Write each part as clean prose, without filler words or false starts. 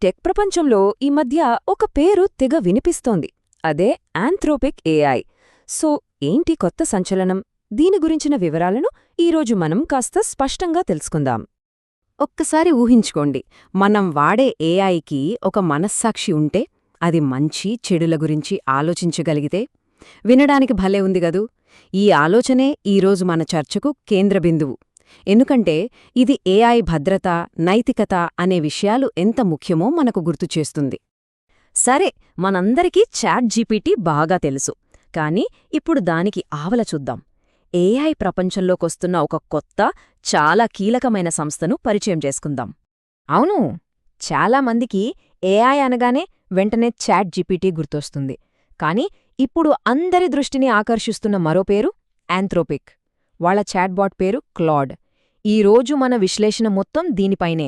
Tech ప్రపంచంలో ఈ మధ్య ఒక పేరు తెగ వినిపిస్తోంది. అదే ఆంథ్రోపిక్ ఏఐ. సో ఏంటి కొత్త సంచలనం? దీని గురించిన వివరాలను ఈరోజు మనం కాస్త స్పష్టంగా తెలుసుకుందాం. ఒక్కసారి ఊహించుకోండి, మనం వాడే ఏఐకి ఒక మనస్సాక్షి ఉంటే, అది మంచి చెడుల గురించి ఆలోచించగలిగితే. వినడానికి భలే ఉంది గదూ! ఈ ఆలోచనే ఈరోజు మన చర్చకు కేంద్రబిందువు. ఎందుకంటే ఇది ఏఐ భద్రత, నైతికత అనే విషయాలు ఎంత ముఖ్యమో మనకు గుర్తుచేస్తుంది. సరే, మనందరికీ చాట్ జీపీటీ బాగా తెలుసు. కానీ ఇప్పుడు దానికి ఆవల చూద్దాం. ఏఐ ప్రపంచంలోకొస్తున్న ఒక కొత్త, చాలా కీలకమైన సంస్థను పరిచయం చేసుకుందాం. అవును, చాలామందికి ఏఐ అనగానే వెంటనే చాట్ జీపీటీ గుర్తొస్తుంది. కానీ ఇప్పుడు అందరి దృష్టిని ఆకర్షిస్తున్న మరో పేరు ఆంథ్రోపిక్. వాళ్ల చాట్బాట్ పేరు క్లాడ్. ఈరోజు మన విశ్లేషణ మొత్తం దీనిపైనే.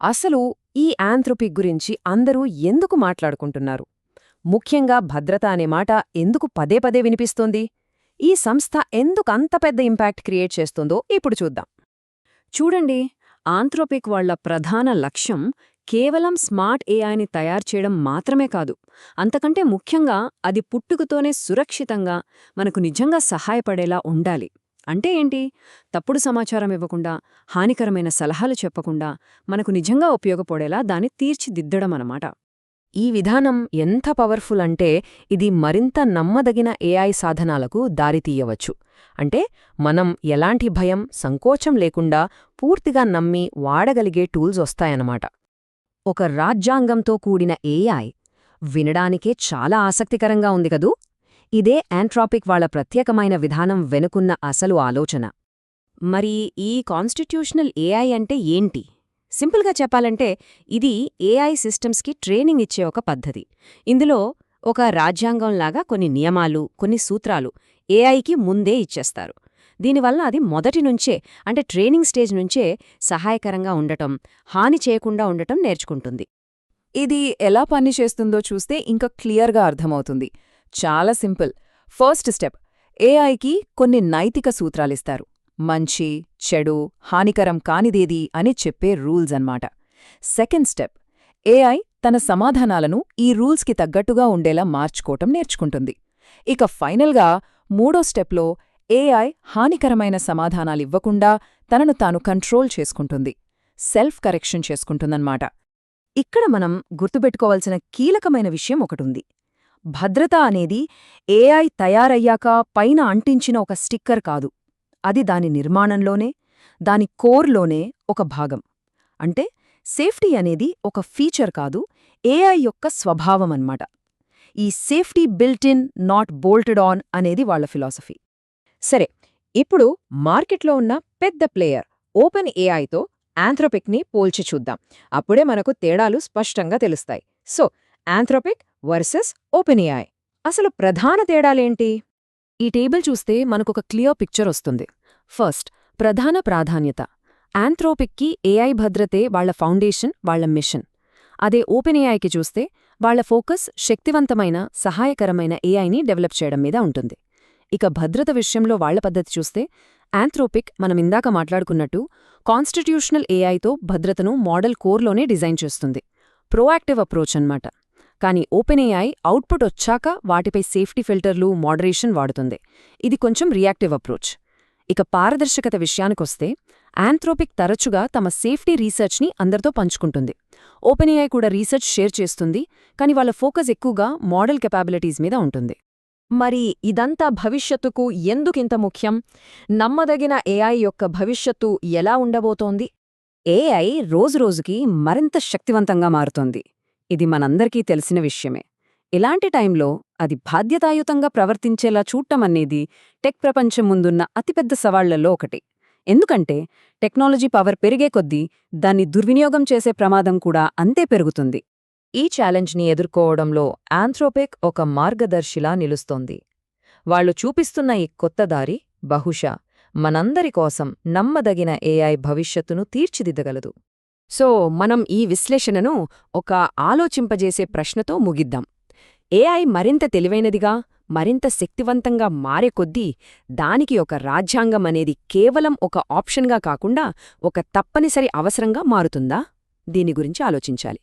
అసలు ఈ ఆంథ్రోపిక్ గురించి అందరూ ఎందుకు మాట్లాడుకుంటున్నారు? ముఖ్యంగా భద్రత అనే మాట ఎందుకు పదే పదే వినిపిస్తోంది? ఈ సంస్థ ఎందుకంత పెద్ద ఇంపాక్ట్ క్రియేట్ చేస్తుందో ఇప్పుడు చూద్దాం. చూడండి, ఆంథ్రోపిక్ వాళ్ల ప్రధాన లక్ష్యం కేవలం స్మార్ట్ ఏఐని తయారుచేయడం మాత్రమే కాదు. అంతకంటే ముఖ్యంగా అది పుట్టుకతోనే సురక్షితంగా, మనకు నిజంగా సహాయపడేలా ఉండాలి. అంటే ఏంటి? తప్పుడు సమాచారం ఇవ్వకుండా, హానికరమైన సలహాలు చెప్పకుండా, మనకు నిజంగా ఉపయోగపడేలా దాన్ని తీర్చిదిద్దడమన్నమాట. ఈ విధానం ఎంత పవర్ఫుల్ అంటే ఇది మరింత నమ్మదగిన ఏఐ సాధనాలకు దారితీయవచ్చు. అంటే మనం ఎలాంటి భయం, సంకోచం లేకుండా పూర్తిగా నమ్మి వాడగలిగే టూల్స్ వస్తాయన్నమాట. ఒక రాజ్యాంగంతో కూడిన ఏఐ వినడానికే చాలా ఆసక్తికరంగా ఉంది కదూ! ఇదే ఆంథ్రోపిక్ వాళ్ల ప్రత్యేకమైన విధానం వెనుకున్న అసలు ఆలోచన. మరి ఈ కాన్స్టిట్యూషనల్ ఏఐ అంటే ఏంటి? సింపుల్గా చెప్పాలంటే ఇది ఏఐ సిస్టమ్స్కి ట్రైనింగ్ ఇచ్చే ఒక పద్ధతి. ఇందులో ఒక రాజ్యాంగంలాగా కొన్ని నియమాలు, కొన్ని సూత్రాలు ఏఐకి ముందే ఇచ్చేస్తారు. దీనివల్ల అది మొదటి నుంచే, అంటే ట్రైనింగ్ స్టేజ్ నుంచే సహాయకరంగా ఉండటం, హాని చేయకుండా ఉండటం నేర్చుకుంటుంది. ఇది ఎలా పనిచేస్తుందో చూస్తే ఇంకా క్లియర్గా అర్థమవుతుంది. చాలా సింపుల్. ఫస్ట్ స్టెప్, ఏఐకి కొన్ని నైతిక సూత్రాలిస్తారు. మంచి, చెడు, హానికరం కానిదేది అని చెప్పే రూల్స్ అన్నమాట. సెకండ్ స్టెప్, ఏఐ తన సమాధానాలను ఈ రూల్స్కి తగ్గట్టుగా ఉండేలా మార్చుకోవటం నేర్చుకుంటుంది. ఇక ఫైనల్గా మూడో స్టెప్లో ఏఐ హానికరమైన సమాధానాలివ్వకుండా తనను తాను కంట్రోల్ చేసుకుంటుంది, సెల్ఫ్ కరెక్షన్ చేసుకుంటుందన్నమాట. ఇక్కడ మనం గుర్తుపెట్టుకోవాల్సిన కీలకమైన విషయం ఒకటుంది. భద్రత అనేది ఏఐ తయారయ్యాక పైన అంటించిన ఒక స్టిక్కర్ కాదు. అది దాని నిర్మాణంలోనే, దాని కోర్లోనే ఒక భాగం. అంటే సేఫ్టీ అనేది ఒక ఫీచర్ కాదు, ఏఐ యొక్క స్వభావమన్నమాట. ఈ safety built in, not bolted on అనేది వాళ్ల ఫిలాసఫీ. సరే, ఇప్పుడు మార్కెట్లో ఉన్న పెద్ద ప్లేయర్ ఓపెన్ ఏఐతో ఆంథ్రోపిక్ని పోల్చి చూద్దాం. అప్పుడే మనకు తేడాలు స్పష్టంగా తెలుస్తాయి. So, Anthropic versus open AI. అసలు ప్రధాన తేడాలేంటి? ఈ టేబుల్ చూస్తే మనకొక క్లియర్ పిక్చర్ వస్తుంది. ఫస్ట్, ప్రధాన ప్రాధాన్యత. ఆంథ్రోపిక్కి ఏఐ భద్రతే వాళ్ల ఫౌండేషన్, వాళ్ల మిషన్. అదే ఓపెన్ ఏఐకి చూస్తే వాళ్ల ఫోకస్ శక్తివంతమైన, సహాయకరమైన ఏఐని డెవలప్ చేయడం మీద ఉంటుంది. ఇక భద్రత విషయంలో వాళ్ల పద్ధతి చూస్తే ఆంథ్రోపిక్ మనమిందాక మాట్లాడుకున్నట్టు కాన్స్టిట్యూషనల్ ఏఐతో భద్రతను మోడల్ కోర్లోనే డిజైన్ చేస్తుంది. ప్రోయాక్టివ్ అప్రోచ్ అన్నమాట. కానీ ఓపెన్ ఏఐ అవుట్పుట్ వచ్చాక వాటిపై సేఫ్టీ ఫిల్టర్లు, మోడరేషన్ వాడుతుంది. ఇది కొంచెం రియాక్టివ్ అప్రోచ్. ఇక పారదర్శకత విషయానికొస్తే ఆంథ్రోపిక్ తరచుగా తమ సేఫ్టీ రీసెర్చ్ని అందరితో పంచుకుంటుంది. ఓపెన్ ఏఐ కూడా రీసెర్చ్ షేర్ చేస్తుంది, కానీ వాళ్ళ ఫోకస్ ఎక్కువగా మోడల్ కెపాబిలిటీస్ మీద ఉంటుంది. మరి ఇదంతా భవిష్యత్తుకు ఎందుకింత ముఖ్యం? నమ్మదగిన ఏఐ యొక్క భవిష్యత్తు ఎలా ఉండబోతోంది? ఏఐ రోజురోజుకి మరింత శక్తివంతంగా మారుతోంది. ఇది మనందరికీ తెలిసిన విషయమే. ఇలాంటి టైంలో అది బాధ్యతాయుతంగా ప్రవర్తించేలా చూడటమనేది టెక్ ప్రపంచం ముందున్న అతిపెద్ద సవాళ్లలో ఒకటి. ఎందుకంటే టెక్నాలజీ పవర్ పెరిగే కొద్దీ దాన్ని దుర్వినియోగం చేసే ప్రమాదం కూడా అంతే పెరుగుతుంది. ఈ ఛాలెంజ్ని ఎదుర్కోవడంలో ఆంథ్రోపిక్ ఒక మార్గదర్శిలా నిలుస్తోంది. వాళ్లు చూపిస్తున్న ఈ కొత్త దారి బహుశా మనందరి కోసం నమ్మదగిన ఏఐ భవిష్యత్తును తీర్చిదిద్దగలదు. సో, మనం ఈ విశ్లేషణను ఒక ఆలోచింపజేసే ప్రశ్నతో ముగిద్దాం. ఏఐ మరింత తెలివైనదిగా, మరింత శక్తివంతంగా మారే కొద్దీ దానికి ఒక రాజ్యాంగం అనేది కేవలం ఒక ఆప్షన్గా కాకుండా ఒక తప్పనిసరి అవసరంగా మారుతుందా? దీని గురించి ఆలోచించాలి.